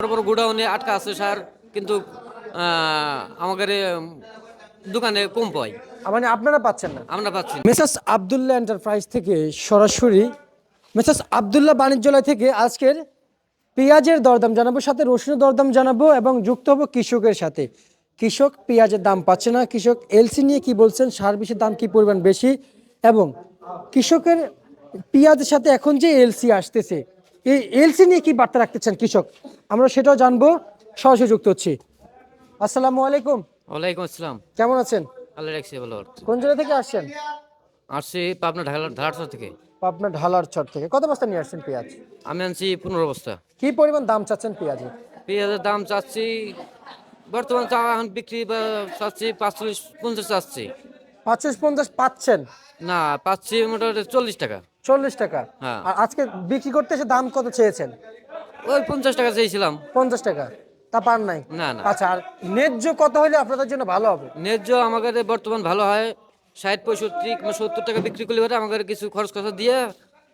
বড় বড় গোডাউনে আটকা আছে সার, কিন্তু আমাদের দোকানে কম পাই। মানে আপনারা পাচ্ছেন না? আমরা পাচ্ছি না। মেসার্স আব্দুল্লাহ এন্টারপ্রাইজ থেকে সরাসরি মেসার্স আব্দুল্লাহ বাণিজ্যালয় থেকে আজকের পেঁয়াজের দরদাম জানাবো, সাথে রসুনের দরদাম জানাবো এবং যুক্ত হবো কৃষকের সাথে। কৃষক পেঁয়াজের দাম পাচ্ছে না, কৃষক এলসি নিয়ে কি বলছেন, সার বিষের দাম কি পরিমাণ বেশি, এবং কৃষকের পেঁয়াজের সাথে এখন যে এলসি আসতেছে এই এলসি নিয়ে কি বার্তা রাখতেছেন কৃষক, আমরা সেটাও জানবো। সরাসরি যুক্ত হচ্ছি। আসসালামু আলাইকুম। ওয়ালাইকুম আসসালাম। কেমন আছেন? আল্লাহ রাখছি ভালো। কোন জেলা থেকে আসছেন? আসছি পাবনা ঢালারচর থেকে। পাবনা ঢালারচর থেকে। কত বস্তা নিয়ে আসছেন পেঁয়াজ? আমি আনছি 15 বস্তা। কি পরিমাণ দাম চাচ্ছেন পেঁয়াজের? পেঁয়াজের দাম চাচ্ছি বর্তমান চা এখন বিক্রি চাচ্ছি 45-50 চাচ্ছি। 45-50 পাচ্ছেন? না, পাচ্ছি মোটামুটি 40 টাকা। 40 টাকা? হ্যাঁ। আর আজকে বিক্রি করতে এসে দাম কত চেয়েছেন? ওই 50 টাকা চেয়েছিলাম। 50 টাকা? তা পান নাই? না না, আচ্ছা, আর ন্যায্য কত হলে আপনাদের জন্য ভালো হবে? ন্যায্য আমাদের বর্তমান ভালো হয় 60-65-70 টাকা বিক্রি করলে পরে আমাদের কিছু খরচ খরচা দিয়ে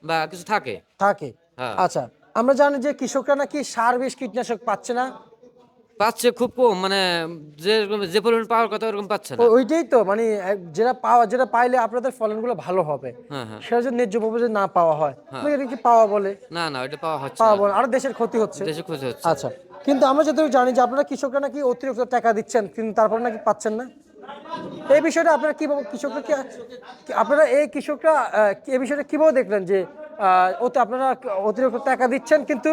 বা কিছু থাকে। থাকে? হ্যাঁ। আচ্ছা, আমরা জানি যে কৃষকরা নাকি সার বিষ কীটনাশক পাচ্ছে না। পাচ্ছে খুব কম, মানে যে যে পরিমাণ পাওয়ার কথা ওরকম পাচ্ছে না। ওইটাই তো মানে যেটা পাইলে আপনাদের ফলনগুলো ভালো হবে, হ্যাঁ হ্যাঁ সেটা যদি ন্যায্যভাবে যদি না পাওয়া হয়, হ্যাঁ। এটা কি পাওয়া বলে? না না, ওইটা পাওয়া হচ্ছে পাওয়া না। বলে আর দেশের ক্ষতি হচ্ছে। দেশে খুঁজে হচ্ছে। আচ্ছা, কিন্তু আমরা যতটুকু জানি যে আপনারা কৃষকরা নাকি অতিরিক্ত টাকা দিচ্ছেন, কিন্তু তারপর নাকি পাচ্ছেন না। এই বিষয়টা আপনারা কিভাবে কৃষকরা আপনারা এই কৃষকরা এই বিষয়টা কিভাবে দেখলেন যে ওতে আপনারা অতিরিক্ত টাকা দিচ্ছেন কিন্তু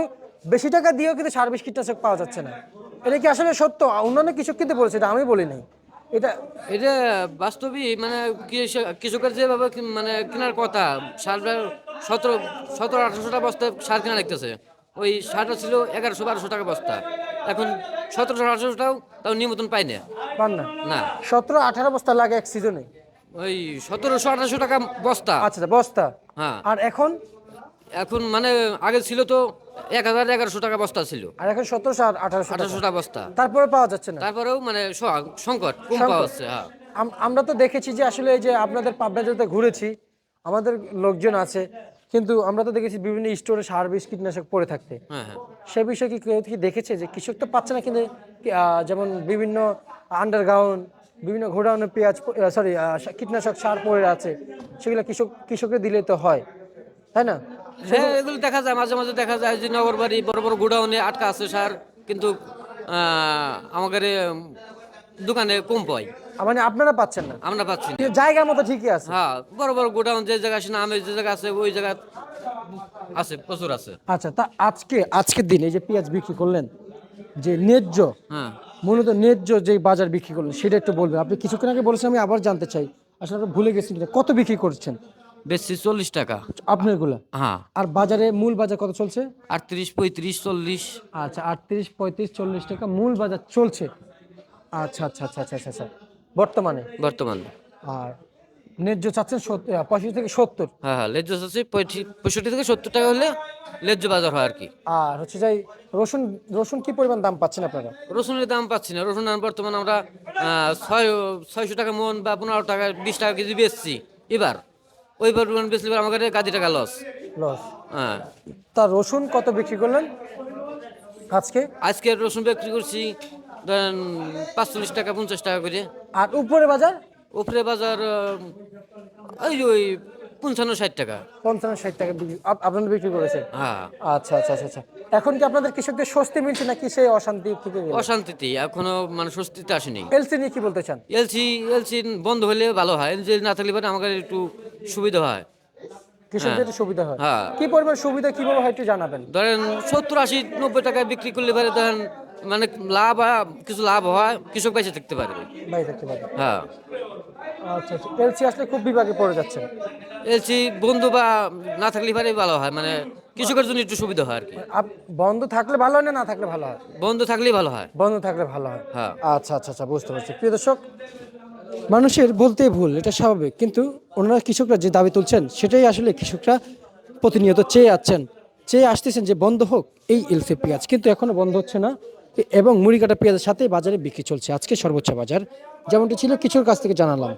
বেশি টাকা দিয়েও কিন্তু সার বিষ কীটনাশক পাওয়া যাচ্ছে না? এটা কি আসলে সত্য? অন্যান্য কৃষক কিন্তু বলেছে, এটা আমি বলি নাই। এটা এটা বাস্তবিক, মানে কৃষকের যেভাবে মানে কেনার কথা, সার 1700-1800 বস্তা সার কেনা লাগতেছে। ওই সারটা ছিল 1100-1200 টাকা বস্তা, এখন 1700-1800টাও তাও নিয়মতন পাই না। পান না? না, 17-18 বস্তা লাগে এক সিজনে? ওই 1700-1800 টাকা বস্তা। আচ্ছা, বস্তা। হ্যাঁ, আর এখন? এখন মানে আগে ছিল তো 1000-1100 টাকা বস্তা ছিল, আর এখন 1700-1800 টাকা? 1800 টাকা বস্তা। তারপরে পাওয়া যাচ্ছে না? তারপরেও মানে সংকট কম সংকট। পাওয়া যাচ্ছে। হ্যাঁ আমরা তো দেখেছি যে আসলে এই যে আপনাদের পাবনা জেলাতে ঘুরেছি, আমাদের লোকজন আছে, কিন্তু আমরা তো দেখেছি বিভিন্ন স্টোরে সার বিষ কীটনাশক পড়ে থাকতে। হ্যাঁ হ্যাঁ। সে বিষয়ে কি কেউ কি দেখেছে যে কৃষক তো পাচ্ছে না, কিন্তু যেমন বিভিন্ন আন্ডারগ্রাউন্ড বিভিন্ন গোডাউনে পেঁয়াজ কীটনাশক সার পড়ে আছে, সেগুলো কৃষককে দিলে তো হয়, তাই না? হ্যাঁ, এগুলো দেখা যায়, মাঝে মাঝে দেখা যায় যে নগরবাড়ি বড় বড় গোডাউনে আটকা আছে সার, কিন্তু আমাদের দোকানে কম পাই। মানে আপনারা পাচ্ছেন না? আমরা পাচ্ছি না। কিন্তু জায়গা মতো ঠিকই আছে? হ্যাঁ, বড় বড় গোডাউন যে জায়গা আছে, নামে যে জায়গা আছে ওই জায়গা আছে, প্রচুর আছে। আচ্ছা, তা আজকের দিন এই যে পেঁয়াজ বিক্রি করলেন, যে ন্যায্য, হ্যাঁ, মূলত ন্যায্য যে বাজার বিক্রি করলেন সেটা একটু বলবেন। আপনি কিছুক্ষণ আগে বলেছেন, আমি আবার জানতে চাই, আসলে আপনি ভুলে গেছেন কিনা, কত বিক্রি করছেন বেশি 40 টাকা। আপনারগুলা? হ্যাঁ, আর বাজারে মূল বাজার কত চলছে? 38-35-40। আচ্ছা, 38-35-40 টাকা মূল বাজার চলছে। আচ্ছা আচ্ছা আচ্ছা আচ্ছা আচ্ছা, বর্তমানে। বর্তমান। আর ন্যায্য চাচ্ছেন 65 থেকে 70? হ্যাঁ হ্যাঁ, লেজ্জ আছে 65 থেকে 70 টাকা হলে লেজ্জ বাজার হয় আর কি। আর হচ্ছে যাই রসুন, রসুন কি পরিমাণ দাম পাচ্ছেন আপনারা? রসুনের দাম পাচ্ছি না। রসুন বর্তমানে আমরা 600 টাকা মন বা 15 টাকা 20 টাকা কেজি বেচছি। এবার ওই পরিমাণ বেচলে আমাদের গাদি টাকা লস। লস? হ্যাঁ, তা রসুন কত বিক্রি করলেন আজকে? আজকে রসুন বিক্রি করছি ধরেন 45 টাকা 50 টাকা করে। আর উপরে বাজার? উপরে বাজার ওই ওই 55-60 টাকা। 55-60 টাকা আপনারা বিক্রি করেছেন? হ্যাঁ, আচ্ছা আচ্ছা আচ্ছা আচ্ছা। এখন কি আপনাদের কৃষকদের স্বস্তি মিলছে নাকি সেই অশান্তি থেকে গেল? অশান্তিতে এখনো মানে স্বস্তিতে আসেনি। এলসি নিয়ে কি বলতে চান? এলসি বন্ধ হলে ভালো হয়, এলসি না থাকলে পরে আমাদের একটু সুবিধা হয়। কৃষকদের একটু সুবিধা হয়? হ্যাঁ, কি পরিমাণ সুবিধা কিভাবে হয় একটু জানাবেন? ধরেন 70-80-90 টাকায় বিক্রি করলে পারে ধরেন মানে কিছু লাভ হয়, কৃষক বেঁচে থাকতে পারবে। ভাই দেখতে পাবেন? হ্যাঁ, আচ্ছা আচ্ছা, এলসি আসলে খুব বিভাগে পড়ে যাচ্ছেন। এলসি বন্ধু বা না থাকলে পারে ভালো হয়, মানে কৃষকের জন্য একটু সুবিধা হয় আর কি। বন্ধ থাকলে ভালো হয় না না থাকলে ভালো হয়? বন্ধু থাকলেই ভালো হয়। বন্ধ থাকলে ভালো হয়? হ্যাঁ, আচ্ছা আচ্ছা আচ্ছা, বুঝতে পারছি। প্রিয় দর্শক, মানুষের বলতেই ভুল, এটা স্বাভাবিক, কিন্তু ওনারা কৃষকরা যে দাবি তুলছেন সেটাই আসলে কৃষকরা প্রতিনিয়ত চেয়ে আসতেছেন যে বন্ধ হোক এই এলসি পেঁয়াজ, কিন্তু এখনো বন্ধ হচ্ছে না। এবং মুড়ি কাটা পেঁয়াজের সাথে বাজারে বিক্রি চলছে আজকে সর্বোচ্চ বাজার, যেমনটি ছিল কিছুর কাছ থেকে জানালাম।